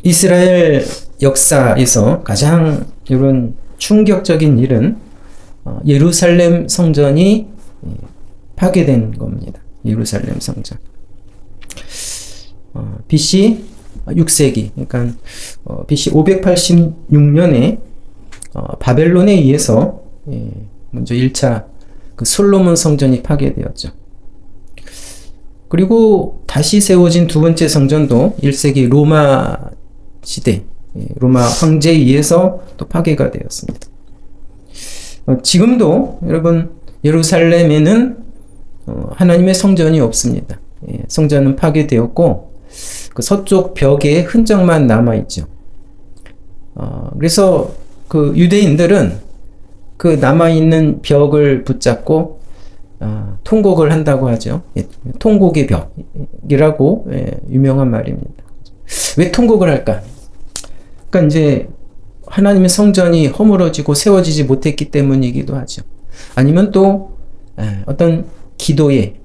이스라엘 역사에서 가장 이런 충격적인 일은 예루살렘 성전이 파괴된 겁니다. 예루살렘 성전. BC 6세기, 그러니까 BC 586년에 바벨론에 의해서 먼저 1차 그 솔로몬 성전이 파괴되었죠. 그리고 다시 세워진 두 번째 성전도 1세기 로마 시대, 로마 황제에 의해서 또 파괴가 되었습니다. 지금도 여러분 예루살렘에는 하나님의 성전이 없습니다. 성전은 파괴되었고 그 서쪽 벽에 흔적만 남아있죠. 그래서 그 유대인들은 그 남아있는 벽을 붙잡고 통곡을 한다고 하죠. 통곡의 벽이라고 유명한 말입니다. 왜 통곡을 할까? 그러니까 이제 하나님의 성전이 허물어지고 세워지지 못했기 때문이기도 하죠. 아니면 또 어떤 기도에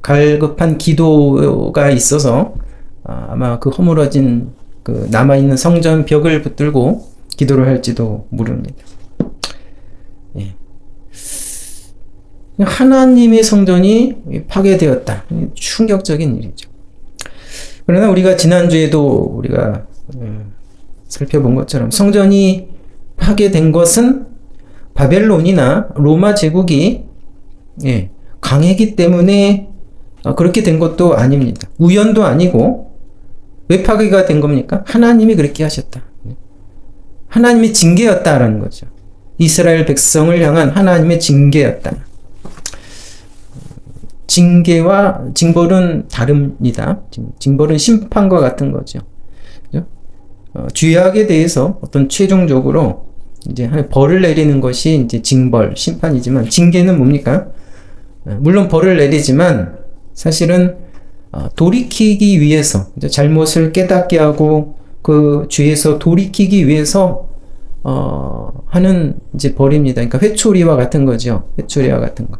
갈급한 기도가 있어서 아마 그 허물어진 그 남아있는 성전 벽을 붙들고 기도를 할지도 모릅니다. 하나님의 성전이 파괴되었다. 충격적인 일이죠. 그러나 우리가 지난주에도 우리가 살펴본 것처럼 성전이 파괴된 것은 바벨론이나 로마 제국이 강했기 때문에 그렇게 된 것도 아닙니다. 우연도 아니고 왜 파괴가 된 겁니까? 하나님이 그렇게 하셨다. 하나님의 징계였다라는 거죠. 이스라엘 백성을 향한 하나님의 징계였다. 징계와 징벌은 다릅니다. 징벌은 심판과 같은 거죠. 그죠? 죄악에 대해서 어떤 최종적으로 이제 벌을 내리는 것이 이제 징벌, 심판이지만 징계는 뭡니까? 물론 벌을 내리지만 사실은 돌이키기 위해서 잘못을 깨닫게 하고 그 죄에서 돌이키기 위해서 하는 이제 벌입니다. 그러니까 회초리와 같은 거죠. 회초리와 같은 거.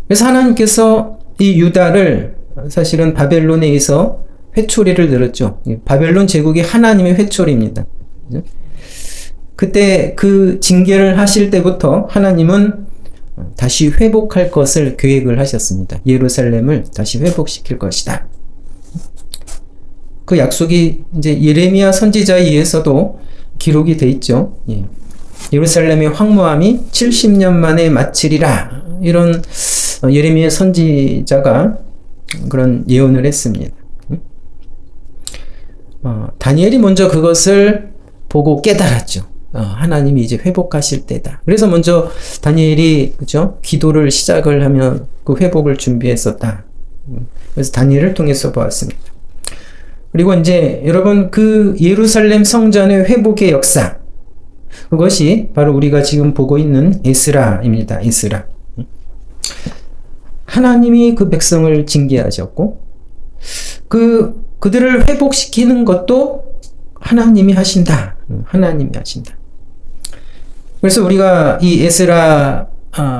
그래서 하나님께서 이 유다를 사실은 바벨론에 의해서 회초리를 들었죠. 바벨론 제국이 하나님의 회초리입니다. 그때 그 징계를 하실 때부터 하나님은 다시 회복할 것을 계획을 하셨습니다. 예루살렘을 다시 회복시킬 것이다. 그 약속이 이제 예레미야 선지자에 의해서도 기록이 돼 있죠. 예루살렘의 황무함이 70년 만에 마치리라. 이런 예레미야 선지자가 그런 예언을 했습니다. 다니엘이 먼저 그것을 보고 깨달았죠. 하나님이 이제 회복하실 때다. 그래서 먼저 다니엘이 그죠? 기도를 시작을 하며 그 회복을 준비했었다. 그래서 다니엘을 통해서 보았습니다. 그리고 이제 여러분 그 예루살렘 성전의 회복의 역사, 그것이 바로 우리가 지금 보고 있는 에스라입니다. 에스라. 하나님이 그 백성을 징계하셨고 그들을 회복시키는 것도 하나님이 하신다. 하나님이 하신다. 그래서 우리가 이 에스라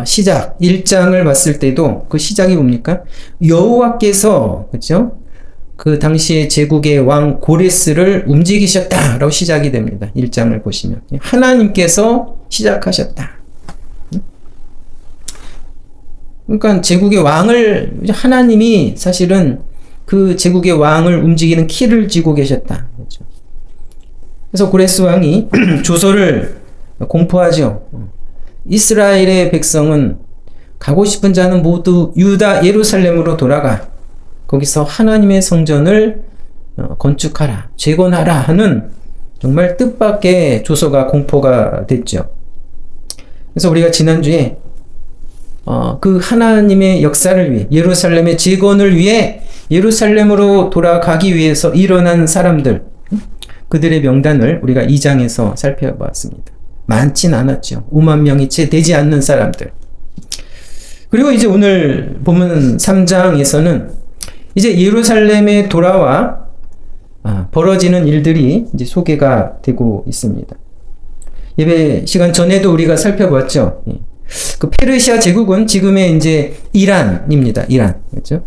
시작 1장을 봤을 때도 그 시작이 뭡니까? 여호와께서 그렇죠? 그 당시의 제국의 왕 고레스를 움직이셨다라고 시작이 됩니다. 1장을 보시면 하나님께서 시작하셨다. 그러니까 제국의 왕을 하나님이 사실은 그 제국의 왕을 움직이는 키를 쥐고 계셨다. 그렇죠? 그래서 고레스 왕이 조서를 공포하죠. 이스라엘의 백성은 가고 싶은 자는 모두 유다 예루살렘으로 돌아가 거기서 하나님의 성전을 건축하라, 재건하라 하는 정말 뜻밖의 조서가 공포가 됐죠. 그래서 우리가 지난주에 그 하나님의 역사를 위해 예루살렘의 재건을 위해 예루살렘으로 돌아가기 위해서 일어난 사람들, 그들의 명단을 우리가 2장에서 살펴봤습니다. 많진 않았죠. 5만 명이 채 되지 않는 사람들. 그리고 이제 오늘 보면 3장에서는 이제 예루살렘에 돌아와 벌어지는 일들이 이제 소개가 되고 있습니다. 예배 시간 전에도 우리가 살펴봤죠. 그 페르시아 제국은 지금의 이제 이란입니다. 이란. 그렇죠?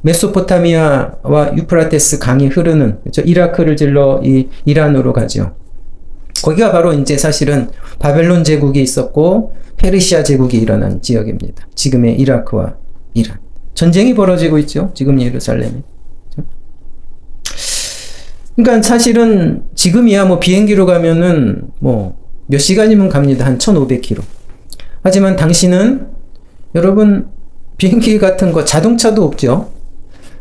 메소포타미아와 유프라테스 강이 흐르는, 그렇죠? 이라크를 질러 이 이란으로 가죠. 거기가 바로 이제 사실은 바벨론 제국이 있었고 페르시아 제국이 일어난 지역입니다. 지금의 이라크와 이란. 전쟁이 벌어지고 있죠. 지금 예루살렘에. 그러니까 사실은 지금이야 뭐 비행기로 가면은 뭐 몇 시간이면 갑니다. 한 1500km. 하지만 당시는 여러분 비행기 같은 거 자동차도 없죠.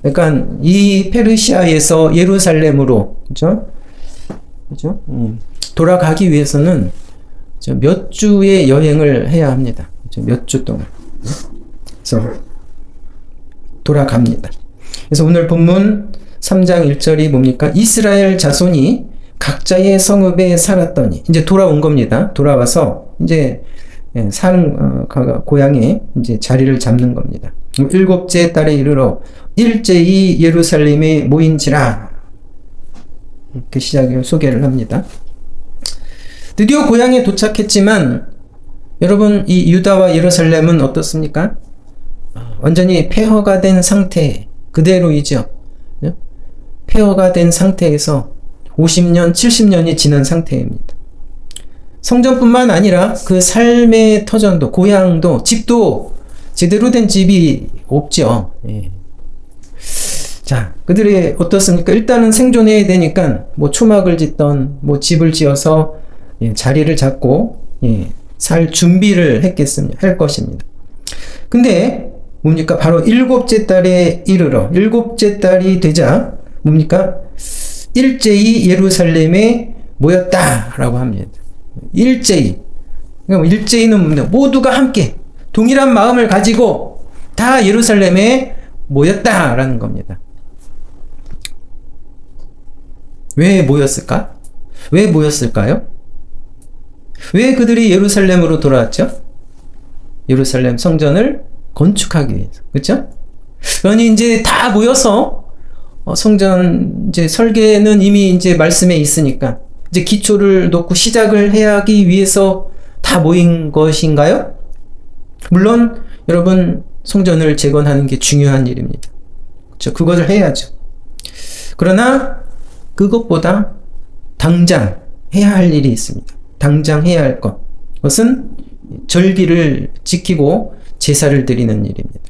그러니까 이 페르시아에서 예루살렘으로 그죠? 그죠? 돌아가기 위해서는 몇 주의 여행을 해야 합니다. 몇 주 동안. 그래서 돌아갑니다. 그래서 오늘 본문 3장 1절이 뭡니까? 이스라엘 자손이 각자의 성읍에 살았더니 이제 돌아온 겁니다. 돌아와서 이제 고향에 이제 자리를 잡는 겁니다. 일곱째 달에 이르러 일제히 예루살렘에 모인지라 이렇게 소개를 합니다. 드디어 고향에 도착했지만 여러분 이 유다와 예루살렘은 어떻습니까? 완전히 폐허가 된 상태 그대로이죠. 폐허가 된 상태에서 50년, 70년이 지난 상태입니다. 성전뿐만 아니라 그 삶의 터전도, 고향도, 집도 제대로 된 집이 없죠. 예. 자, 그들이 어떻습니까? 일단은 생존해야 되니까 뭐 초막을 짓던 뭐 집을 지어서 자리를 잡고 살 준비를 할 것입니다. 근데 뭡니까? 바로 일곱째 달에 이르러 일곱째 달이 되자 뭡니까? 일제히 예루살렘에 모였다라고 합니다. 일제히. 일제히는 뭡니까? 모두가 함께 동일한 마음을 가지고 다 예루살렘에 모였다라는 겁니다. 왜 모였을까? 왜 모였을까요? 왜 그들이 예루살렘으로 돌아왔죠? 예루살렘 성전을 건축하기 위해서. 그렇죠? 그러니 이제 다 모여서 성전 이제 설계는 이미 이제 말씀에 있으니까 이제 기초를 놓고 시작을 해야 하기 위해서 다 모인 것인가요? 물론 여러분 성전을 재건하는 게 중요한 일입니다. 그렇죠? 그것을 해야죠. 그러나 그것보다 당장 해야 할 일이 있습니다. 당장 해야 할 것. 그것은 절기를 지키고 제사를 드리는 일입니다.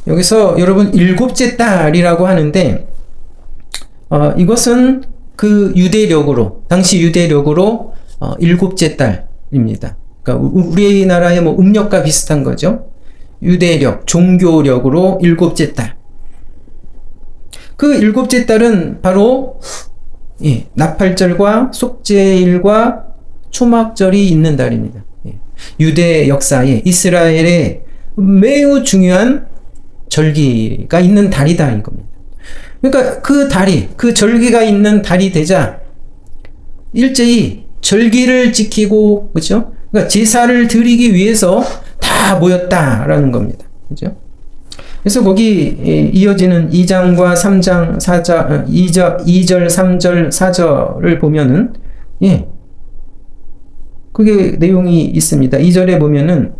여기서 여러분 일곱째 달이라고 하는데 이것은 그 유대력으로 당시 유대력으로 일곱째 달입니다. 그러니까 우리나라의 뭐 음력과 비슷한 거죠. 유대력, 종교력으로 일곱째 달. 그 일곱째 달은 바로 나팔절과 속죄일과 초막절이 있는 달입니다. 유대 역사에 이스라엘의 매우 중요한 절기가 있는 달이다 이겁니다. 그러니까 그 달이 그 절기가 있는 달이 되자 일제히 절기를 지키고 그렇죠? 그러니까 제사를 드리기 위해서 다 모였다라는 겁니다. 그렇죠? 그래서 거기 이어지는 2장과 3장 4장 2절 3절 4절을 보면은 그게 내용이 있습니다. 2절에 보면은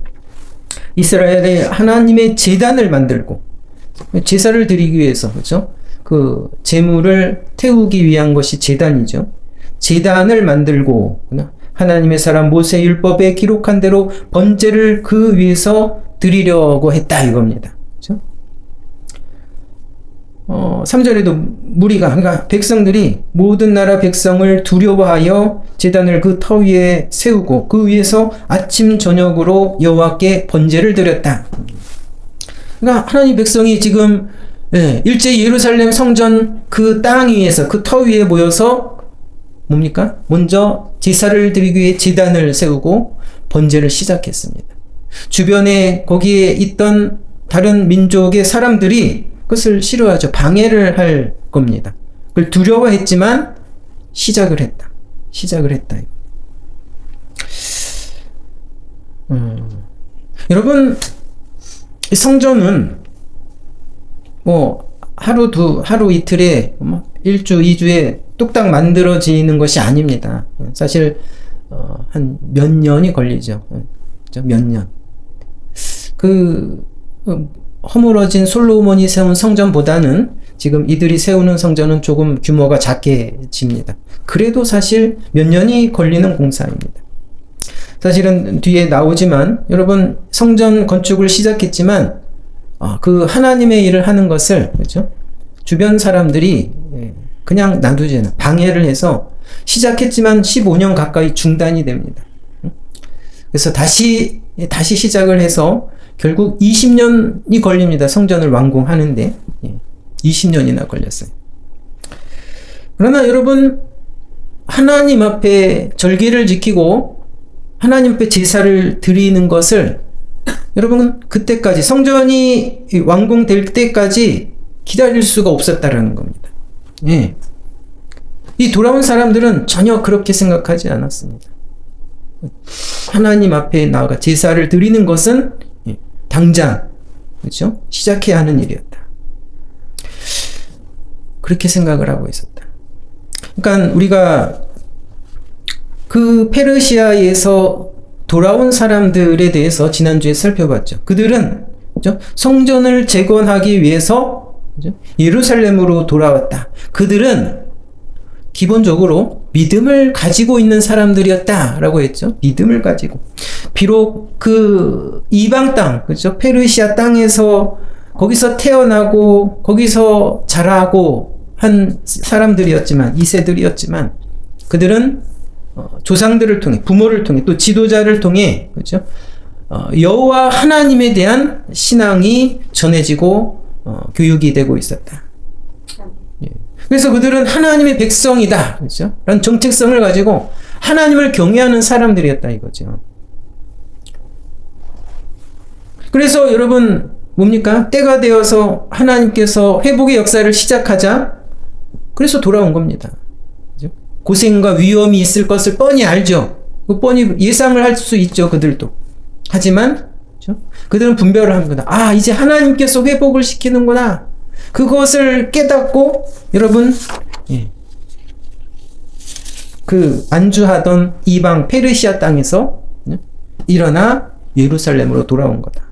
이스라엘의 하나님의 제단을 만들고 제사를 드리기 위해서 그렇죠? 그 제물을 태우기 위한 것이 제단이죠. 제단을 만들고 하나님의 사람 모세 율법에 기록한 대로 번제를 그 위에서 드리려고 했다 이겁니다. 그렇죠? 3절에도 무리가 그러니까 백성들이 모든 나라 백성을 두려워하여 제단을 그 터 위에 세우고 그 위에서 아침 저녁으로 여호와께 번제를 드렸다. 그러니까 하나님 백성이 지금 일제 예루살렘 성전 그 땅 위에서 그 터 위에 모여서 뭡니까? 먼저 제사를 드리기 위해 제단을 세우고 번제를 시작했습니다. 주변에 거기에 있던 다른 민족의 사람들이 그것을 싫어하죠. 방해를 할 겁니다. 그걸 두려워했지만 시작을 했다. 여러분 성전은 뭐 하루 이틀에 1주 2주에 뚝딱 만들어지는 것이 아닙니다. 사실 한 몇 년이 걸리죠. 몇 년. 허물어진 솔로몬이 세운 성전보다는 지금 이들이 세우는 성전은 조금 규모가 작게 집니다. 그래도 사실 몇 년이 걸리는 공사입니다. 사실은 뒤에 나오지만 여러분 성전 건축을 시작했지만 그 하나님의 일을 하는 것을 그렇죠? 주변 사람들이 그냥 놔두지 않아요. 방해를 해서 시작했지만 15년 가까이 중단이 됩니다. 그래서 다시 시작을 해서 결국 20년이 걸립니다. 성전을 완공하는데 20년이나 걸렸어요. 그러나 여러분 하나님 앞에 절기를 지키고 하나님 앞에 제사를 드리는 것을 여러분 그때까지 성전이 완공될 때까지 기다릴 수가 없었다라는 겁니다. 예. 이 돌아온 사람들은 전혀 그렇게 생각하지 않았습니다. 하나님 앞에 나아가 제사를 드리는 것은 당장 그렇죠? 시작해야 하는 일이었다. 그렇게 생각을 하고 있었다. 그러니까 우리가 그 페르시아에서 돌아온 사람들에 대해서 지난주에 살펴봤죠. 그들은 그렇죠? 성전을 재건하기 위해서 그렇죠? 예루살렘으로 돌아왔다. 그들은 기본적으로 믿음을 가지고 있는 사람들이었다라고 했죠. 믿음을 가지고. 비록 그 이방 땅, 그렇죠? 페르시아 땅에서 거기서 태어나고 거기서 자라고 한 사람들이었지만 2세들이었지만 그들은 조상들을 통해 부모를 통해 또 지도자를 통해 그렇죠? 여호와 하나님에 대한 신앙이 전해지고 교육이 되고 있었다. 그래서 그들은 하나님의 백성이다. 그렇죠? 라는 정체성을 가지고 하나님을 경외하는 사람들이었다 이거죠. 그래서 여러분 뭡니까? 때가 되어서 하나님께서 회복의 역사를 시작하자 그래서 돌아온 겁니다. 그렇죠? 고생과 위험이 있을 것을 뻔히 알죠. 뻔히 예상을 할 수 있죠. 그들도. 하지만 그렇죠? 그들은 분별을 합니다. 이제 하나님께서 회복을 시키는구나. 그것을 깨닫고 여러분 그 안주하던 이방 페르시아 땅에서 일어나 예루살렘으로 돌아온 거다.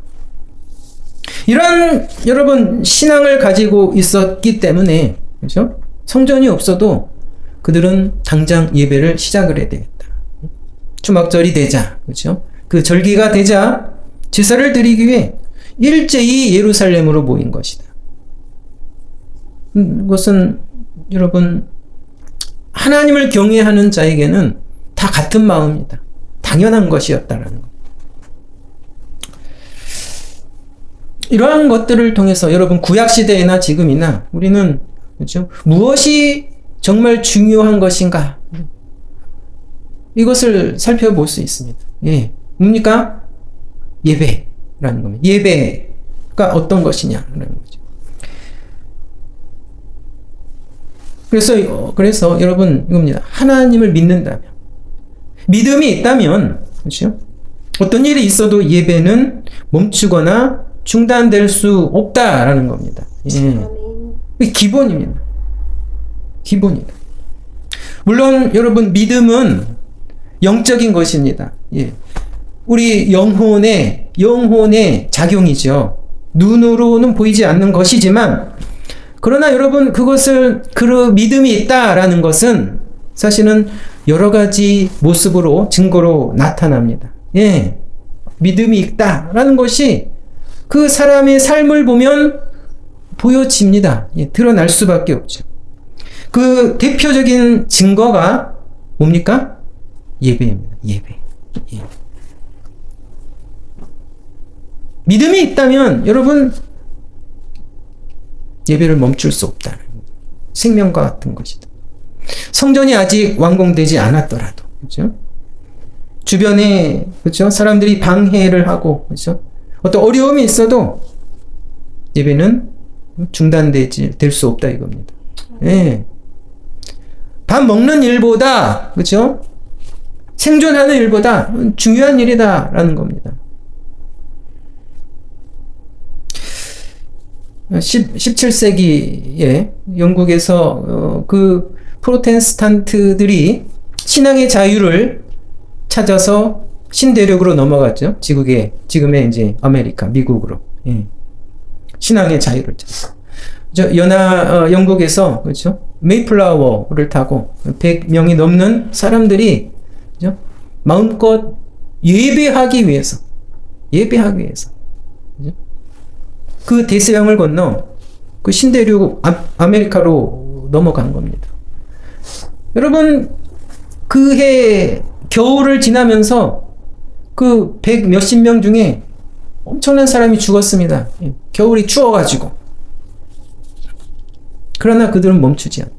이런 여러분 신앙을 가지고 있었기 때문에 그렇죠? 성전이 없어도 그들은 당장 예배를 시작을 해야 되겠다. 추막절이 되자 그렇죠? 그 절기가 되자 제사를 드리기 위해 일제히 예루살렘으로 모인 것이다. 이것은 여러분 하나님을 경외하는 자에게는 다 같은 마음이다. 당연한 것이었다라는 것. 이러한 것들을 통해서 여러분 구약 시대이나 지금이나 우리는 그렇죠? 무엇이 정말 중요한 것인가? 이것을 살펴볼 수 있습니다. 예. 뭡니까? 예배라는 겁니다. 예배가 어떤 것이냐라는 거죠. 그래서 여러분 이겁니다. 하나님을 믿는다면 믿음이 있다면 그렇죠? 어떤 일이 있어도 예배는 멈추거나 중단될 수 없다라는 겁니다. 예. 기본입니다. 기본이다. 물론 여러분 믿음은 영적인 것입니다. 예. 우리 영혼의 작용이죠. 눈으로는 보이지 않는 것이지만 그러나 여러분 그 믿음이 있다라는 것은 사실은 여러 가지 모습으로 증거로 나타납니다. 예. 믿음이 있다라는 것이 그 사람의 삶을 보면 보여집니다. 예. 드러날 수밖에 없죠. 그 대표적인 증거가 뭡니까? 예배입니다. 예배. 예. 믿음이 있다면 여러분 예배를 멈출 수 없다. 생명과 같은 것이다. 성전이 아직 완공되지 않았더라도, 그렇죠? 주변에, 그렇죠? 사람들이 방해를 하고, 그렇죠? 어떤 어려움이 있어도 예배는 중단될 수 없다 이겁니다. 예. 밥 먹는 일보다, 그렇죠? 생존하는 일보다 중요한 일이다라는 겁니다. 17세기에 영국에서 그 프로테스탄트들이 신앙의 자유를 찾아서 신대륙으로 넘어갔죠. 지금의 이제 아메리카, 미국으로. 예. 신앙의 자유를 찾고. 영국에서, 그렇죠? 메이플라워를 타고 100명이 넘는 사람들이, 그죠? 마음껏 예배하기 위해서, 그죠? 그 대서양을 건너 그 신대륙 아메리카로 넘어간 겁니다. 여러분, 그 해 겨울을 지나면서 그 100 몇십 명 중에 엄청난 사람이 죽었습니다. 겨울이 추워가지고. 그러나 그들은 멈추지 않다.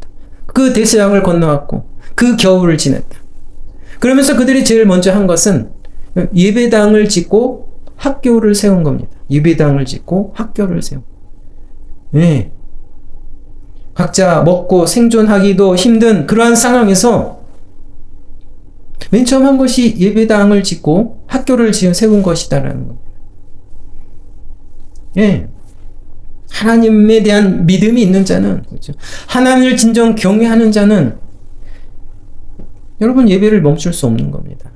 그 대서양을 건너왔고 그 겨울을 지냈다. 그러면서 그들이 제일 먼저 한 것은 예배당을 짓고 학교를 세운 겁니다. 예배당을 짓고 학교를 세운. 네. 각자 먹고 생존하기도 힘든 그러한 상황에서 맨 처음 한 것이 예배당을 짓고 학교를 세운 것이다라는 겁니다. 예. 하나님에 대한 믿음이 있는 자는, 그렇죠? 하나님을 진정 경외하는 자는 여러분 예배를 멈출 수 없는 겁니다.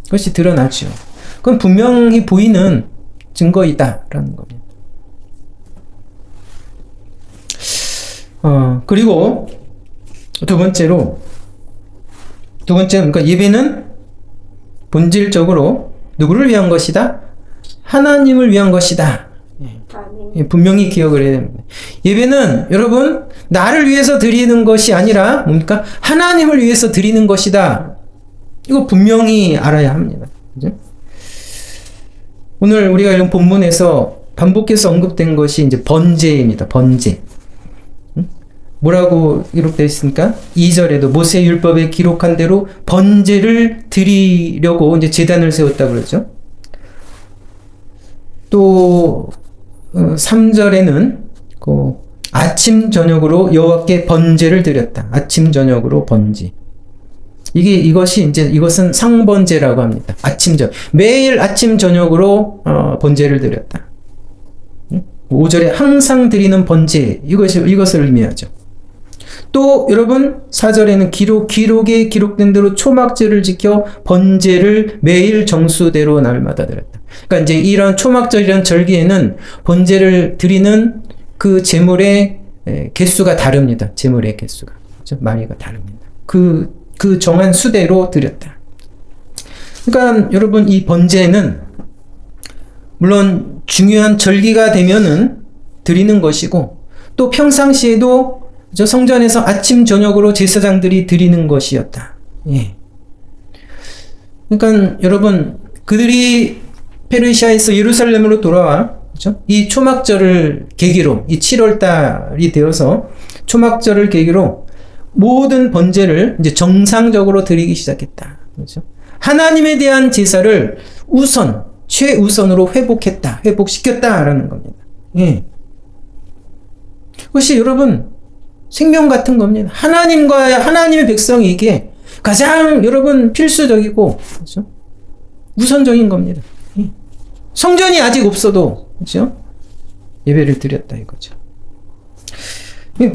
그것이 드러나죠. 그건 분명히 보이는 증거이다라는 겁니다. 그리고 두 번째는 그러니까 예배는 본질적으로 누구를 위한 것이다? 하나님을 위한 것이다. 분명히 기억을 해야 됩니다. 예배는 여러분 나를 위해서 드리는 것이 아니라 뭡니까? 하나님을 위해서 드리는 것이다. 이거 분명히 알아야 합니다. 그죠? 오늘 우리가 이런 본문에서 반복해서 언급된 것이 이제 번제입니다. 번제. 뭐라고 기록되어 있습니까? 2절에도 모세 율법에 기록한 대로 번제를 드리려고 이제 제단을 세웠다고 그러죠. 또 3절에는 그 아침 저녁으로 여호와께 번제를 드렸다. 아침 저녁으로 번제. 이것은 상번제라고 합니다. 매일 아침 저녁으로 번제를 드렸다. 5절에 항상 드리는 번제, 이것을 의미하죠. 또 여러분 4절에는 기록에 기록된 대로 초막절을 지켜 번제를 매일 정수대로 날마다 드렸다. 그러니까 이제 이런 초막절이란 절기에는 번제를 드리는 그 제물의 개수가 다릅니다. 제물의 개수가. 그렇죠? 많이가 다릅니다. 그 정한 수대로 드렸다. 그러니까 여러분 이 번제는 물론 중요한 절기가 되면은 드리는 것이고 또 평상시에도 성전에서 아침 저녁으로 제사장들이 드리는 것이었다. 예. 그러니까 여러분 그들이 페르시아에서 예루살렘으로 돌아와, 그렇죠? 이 초막절을 계기로, 이 7월 달이 되어서 초막절을 계기로 모든 번제를 이제 정상적으로 드리기 시작했다. 그렇죠? 하나님에 대한 제사를 최우선으로 회복시켰다라는 겁니다. 예. 그것이 여러분 생명 같은 겁니다. 하나님의 백성에게 가장 여러분 필수적이고, 그렇죠? 우선적인 겁니다. 예. 성전이 아직 없어도, 그렇죠? 예배를 드렸다 이거죠.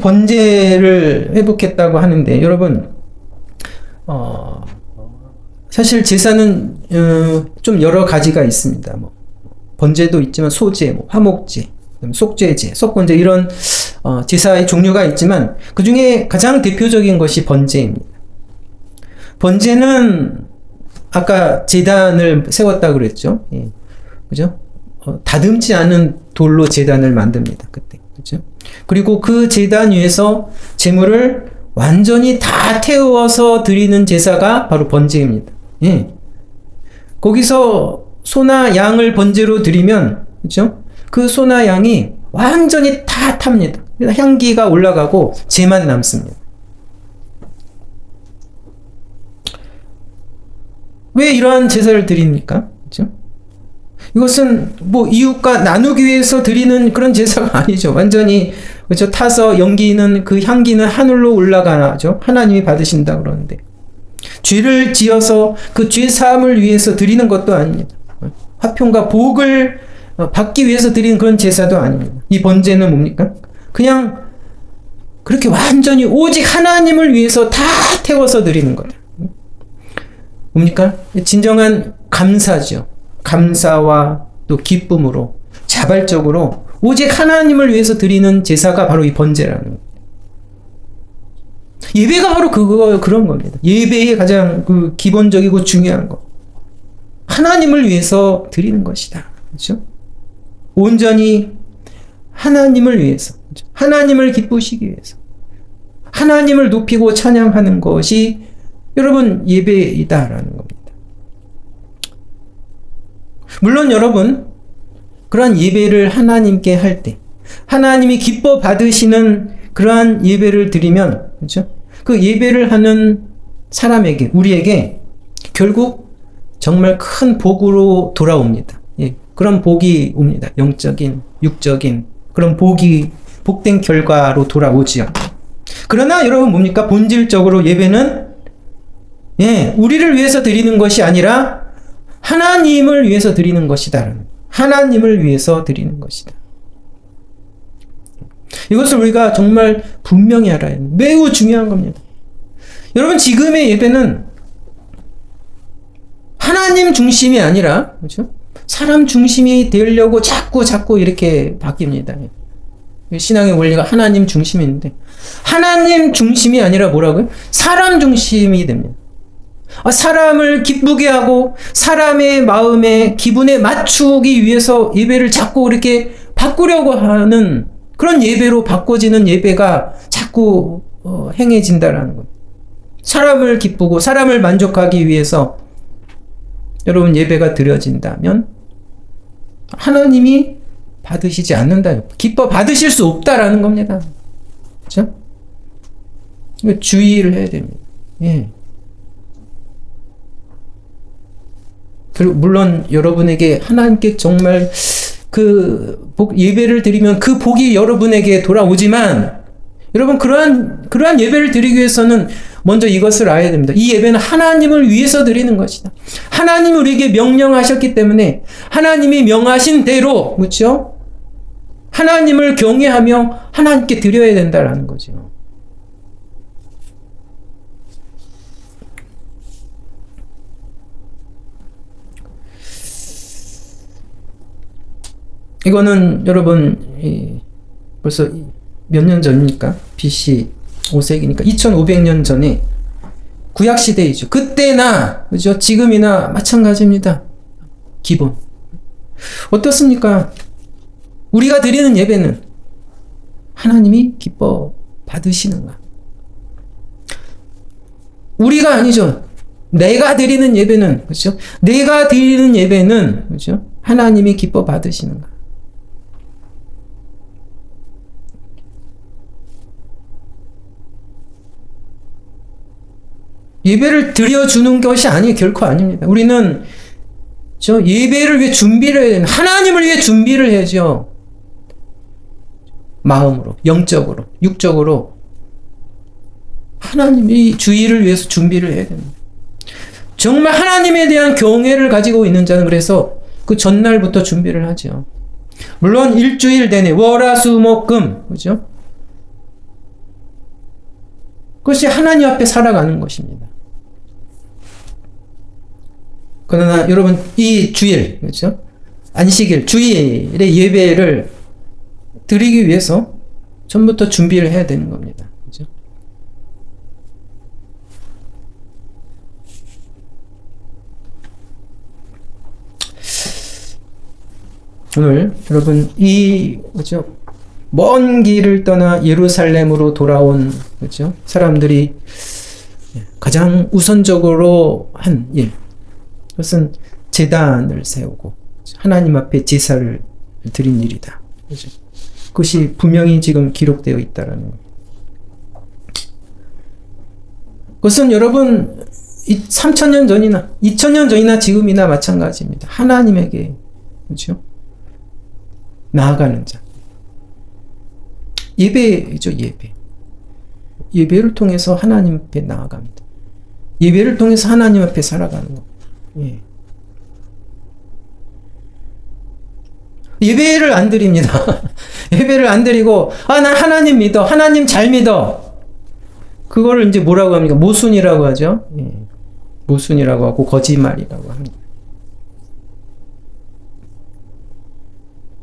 번제를 회복했다고 하는데 여러분 사실 제사는 좀 여러 가지가 있습니다. 뭐 번제도 있지만 소제, 화목제, 속죄제, 속건제 이런 제사의 종류가 있지만 그 중에 가장 대표적인 것이 번제입니다. 번제는 아까 제단을 세웠다고 그랬죠. 예. 그죠? 다듬지 않은 돌로 제단을 만듭니다. 그때. 그죠? 그리고 그 제단 위에서 제물을 완전히 다 태워서 드리는 제사가 바로 번제입니다. 예. 거기서 소나 양을 번제로 드리면, 그죠? 그 소나 양이 완전히 다 탑니다. 향기가 올라가고 제만 남습니다. 왜 이러한 제사를 드립니까? 그죠? 이것은 뭐 이웃과 나누기 위해서 드리는 그런 제사가 아니죠. 완전히 그렇죠. 타서 연기는 그 향기는 하늘로 올라가죠. 하나님이 받으신다 그러는데 죄를 지어서 그 죄 사함을 위해서 드리는 것도 아닙니다. 화평과 복을 받기 위해서 드리는 그런 제사도 아닙니다. 이 번제는 뭡니까? 그냥 그렇게 완전히 오직 하나님을 위해서 다 태워서 드리는 거다. 뭡니까? 진정한 감사죠. 감사와 또 기쁨으로 자 자발적으로 오직 하나님을 위해서 드리는 제사가 바로 이 번제라는 거예요. 예배가 바로 그런 겁니다. 예배의 가장 그 기본적이고 중요한 거. 하나님을 위해서 드리는 것이다. 그렇죠? 온전히 하나님을 위해서, 그렇죠? 하나님을 기쁘시기 위해서, 하나님을 높이고 찬양하는 것이 여러분 예배이다라는 겁니다. 물론 여러분 그러한 예배를 하나님께 할 때 하나님이 기뻐 받으시는 그러한 예배를 드리면, 그렇죠? 그 예배를 하는 사람에게, 우리에게 결국 정말 큰 복으로 돌아옵니다. 예, 그런 복이 옵니다. 영적인, 육적인 그런 복된 결과로 돌아오지요. 그러나 여러분 뭡니까? 본질적으로 예배는 우리를 위해서 드리는 것이 아니라 하나님을 위해서 드리는 것이다. 하나님을 위해서 드리는 것이다. 이것을 우리가 정말 분명히 알아야 합니다. 매우 중요한 겁니다. 여러분 지금의 예배는 하나님 중심이 아니라, 그렇죠? 사람 중심이 되려고 자꾸 이렇게 바뀝니다. 신앙의 원리가 하나님 중심인데 하나님 중심이 아니라 뭐라고요? 사람 중심이 됩니다. 사람을 기쁘게 하고 사람의 마음에 기분에 맞추기 위해서 예배를 자꾸 이렇게 바꾸려고 하는 그런 예배로 바꿔지는 예배가 자꾸 행해진다라는 거예요. 사람을 기쁘고 사람을 만족하기 위해서 여러분 예배가 드려진다면 하나님이 받으시지 않는다. 기뻐 받으실 수 없다라는 겁니다. 그렇죠? 주의를 해야 됩니다. 예. 그리고 물론 여러분에게 하나님께 정말 그 예배를 드리면 그 복이 여러분에게 돌아오지만 여러분 그러한 예배를 드리기 위해서는 먼저 이것을 알아야 됩니다. 이 예배는 하나님을 위해서 드리는 것이다. 하나님이 우리에게 명령하셨기 때문에 하나님이 명하신 대로, 그렇죠? 하나님을 경외하며 하나님께 드려야 된다라는 거죠. 이거는 여러분 벌써 몇 년 전입니까? BC 5세기니까 2500년 전에 구약 시대이죠. 그때나 그죠? 지금이나 마찬가지입니다. 기본. 어떻습니까? 우리가 드리는 예배는 하나님이 기뻐 받으시는가? 우리가 아니죠. 내가 드리는 예배는, 그렇죠? 내가 드리는 예배는, 그렇죠? 하나님이 기뻐 받으시는가? 예배를 드려주는 것이 결코 아닙니다. 우리는 예배를 위해 준비를 해야 되는, 하나님을 위해 준비를 해야죠. 마음으로, 영적으로, 육적으로 하나님이 주의를 위해서 준비를 해야 됩니다. 정말 하나님에 대한 경외를 가지고 있는 자는 그래서 그 전날부터 준비를 하죠. 물론 일주일 내내 월화수목금, 그죠? 그것이 하나님 앞에 살아가는 것입니다. 그러나 여러분 이 주일, 그렇죠? 안식일, 주일의 예배를 드리기 위해서 전부터 준비를 해야 되는 겁니다. 그렇죠? 오늘 여러분 그렇죠? 먼 길을 떠나 예루살렘으로 돌아온, 그렇죠? 사람들이 가장 우선적으로 한 일, 그것은 제단을 세우고 하나님 앞에 제사를 드린 일이다. 그렇죠? 그것이 분명히 지금 기록되어 있다라는 것. 그것은 여러분 3000년 전이나 2000년 전이나 지금이나 마찬가지입니다. 하나님에게, 그렇죠? 나아가는 자. 예배죠, 예배. 예배를 통해서 하나님 앞에 나아갑니다. 예배를 통해서 하나님 앞에 살아가는 것. 예. 예배를 안 드립니다. 예배를 안 드리고, 나 하나님 믿어. 하나님 잘 믿어. 그거를 이제 뭐라고 합니까? 모순이라고 하죠. 예. 모순이라고 하고, 거짓말이라고 합니다.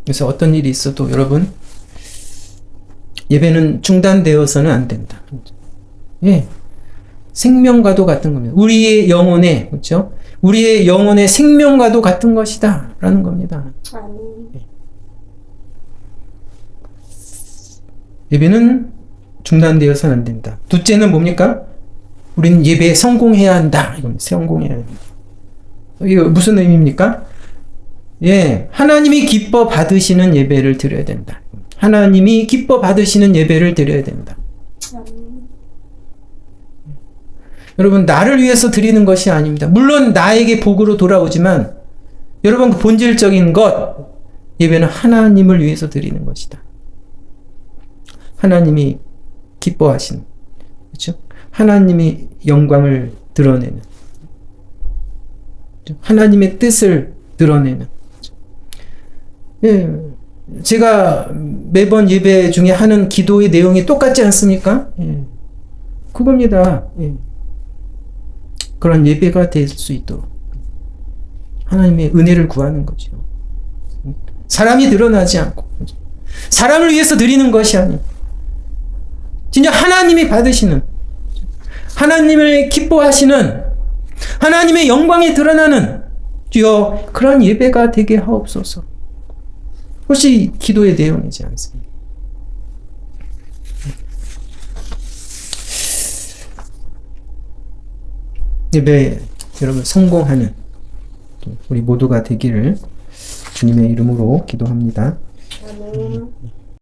그래서 어떤 일이 있어도 여러분, 예배는 중단되어서는 안 된다. 예. 생명과도 같은 겁니다. 우리의 영혼의, 그렇죠? 우리의 영혼의 생명과도 같은 것이다. 라는 겁니다. 예. 예배는 중단되어서는 안 된다. 둘째는 뭡니까? 우리는 예배에 성공해야 한다. 이겁니다. 성공해야 한다. 이거 무슨 의미입니까? 예, 하나님이 기뻐 받으시는 예배를 드려야 된다. 하나님이 기뻐 받으시는 예배를 드려야 된다. 여러분, 나를 위해서 드리는 것이 아닙니다. 물론 나에게 복으로 돌아오지만 여러분, 그 본질적인 것, 예배는 하나님을 위해서 드리는 것이다. 하나님이 기뻐하시는, 그렇죠? 하나님이 영광을 드러내는, 그렇죠? 하나님의 뜻을 드러내는. 그렇죠? 예, 제가 매번 예배 중에 하는 기도의 내용이 똑같지 않습니까? 예, 그겁니다. 예. 그런 예배가 될 수 있도록 하나님의 은혜를 구하는 거죠. 사람이 드러나지 않고, 그렇죠? 사람을 위해서 드리는 것이 아니고 진짜 하나님이 받으시는, 하나님을 기뻐하시는, 하나님의 영광이 드러나는 주여 그런 예배가 되게 하옵소서. 그것이 기도의 내용이지 않습니까? 예배 여러분 성공하는 우리 모두가 되기를 주님의 이름으로 기도합니다.